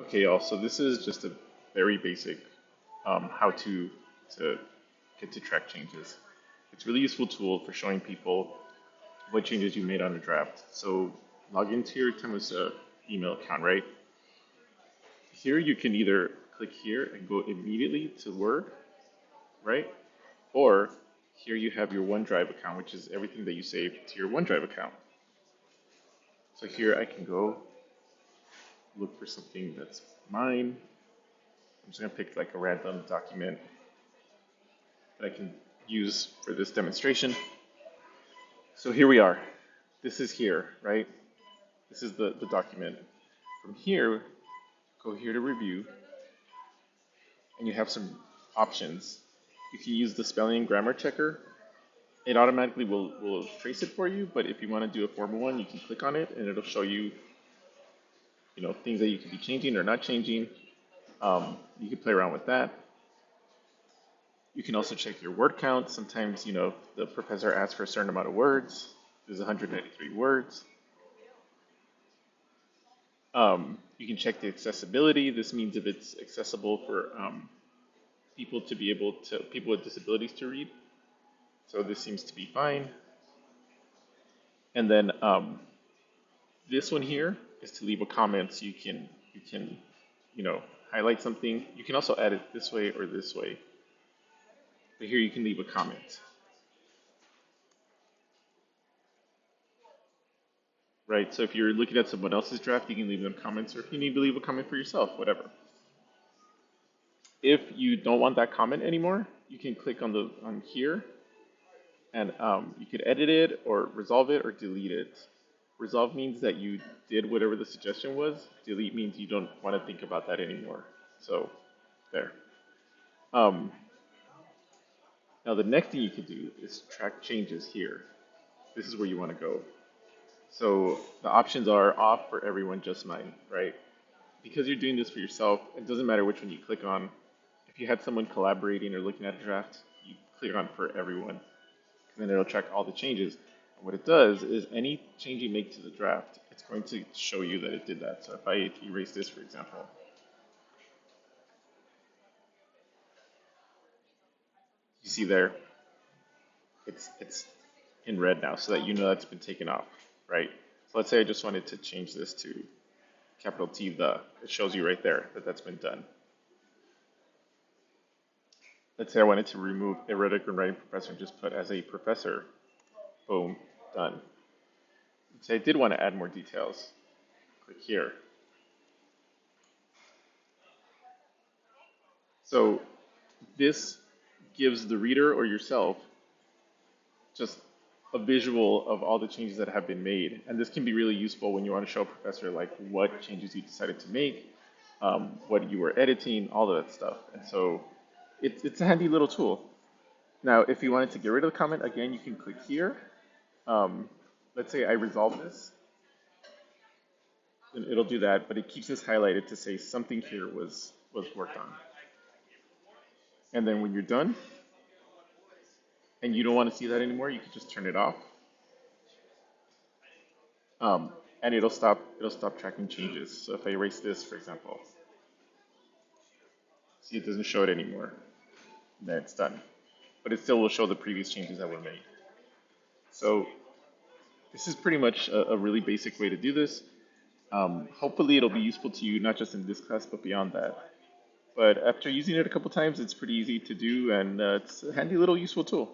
Okay, y'all, so this is just a very basic how to get to track changes. It's a really useful tool for showing people what changes you made on a draft. So log into your Temusa email account, right? Here you can either click here and go immediately to Word, right? Or here you have your OneDrive account, which is everything that you saved to your OneDrive account. So here I can go look for something that's mine. I'm just gonna pick like a random document that I can use for this demonstration. So here we are. This is here, right? This is the document. From here, go here to review, and you have some options. If you use the spelling and grammar checker, it automatically will trace it for you, but if you want to do a formal one, you can click on it and it'll show you, things that you could be changing or not changing. You can play around with that. You can also check your word count. Sometimes, the professor asks for a certain amount of words. There's 193 words. You can check the accessibility. This means if it's accessible for people with disabilities to read. So this seems to be fine. And then this one here is to leave a comment. So you can highlight something. You can also add it this way or this way. But here you can leave a comment. Right? So if you're looking at someone else's draft, you can leave them comments, or if you need to leave a comment for yourself, whatever. If you don't want that comment anymore, you can click on here, and you could edit it or resolve it or delete it. Resolve means that you did whatever the suggestion was. Delete means you don't want to think about that anymore. So there. Um, Now the next thing you can do is track changes here. This is where you want to go. So the options are off for everyone, just mine, right? Because you're doing this for yourself, it doesn't matter which one you click on. If you had someone collaborating or looking at a draft, you click on for everyone, and then it'll track all the changes. And what it does is any change you make to the draft, it's going to show you that it did that. So if I erase this, for example, you see there, it's in red now, so that you know that's been taken off, right? So let's say I just wanted to change this to capital T the. It shows you right there that that's been done. Let's say I wanted to remove a rhetoric writing professor and just put as a professor. Boom, done. Let's say I did want to add more details. Click here. So this gives the reader or yourself just a visual of all the changes that have been made. And this can be really useful when you want to show a professor like what changes you decided to make, what you were editing, all of that stuff. And so it's a handy little tool. Now, if you wanted to get rid of the comment, again, you can click here. Let's say I resolve this, and it'll do that, but it keeps this highlighted to say something here was worked on. And then when you're done, and you don't want to see that anymore, you can just turn it off. And it'll stop tracking changes. So if I erase this, for example, see it doesn't show it anymore. Then it's done. But it still will show the previous changes that were made. So this is pretty much a really basic way to do this. Hopefully it'll be useful to you, not just in this class, but beyond that. But after using it a couple times, it's pretty easy to do, and it's a handy little useful tool.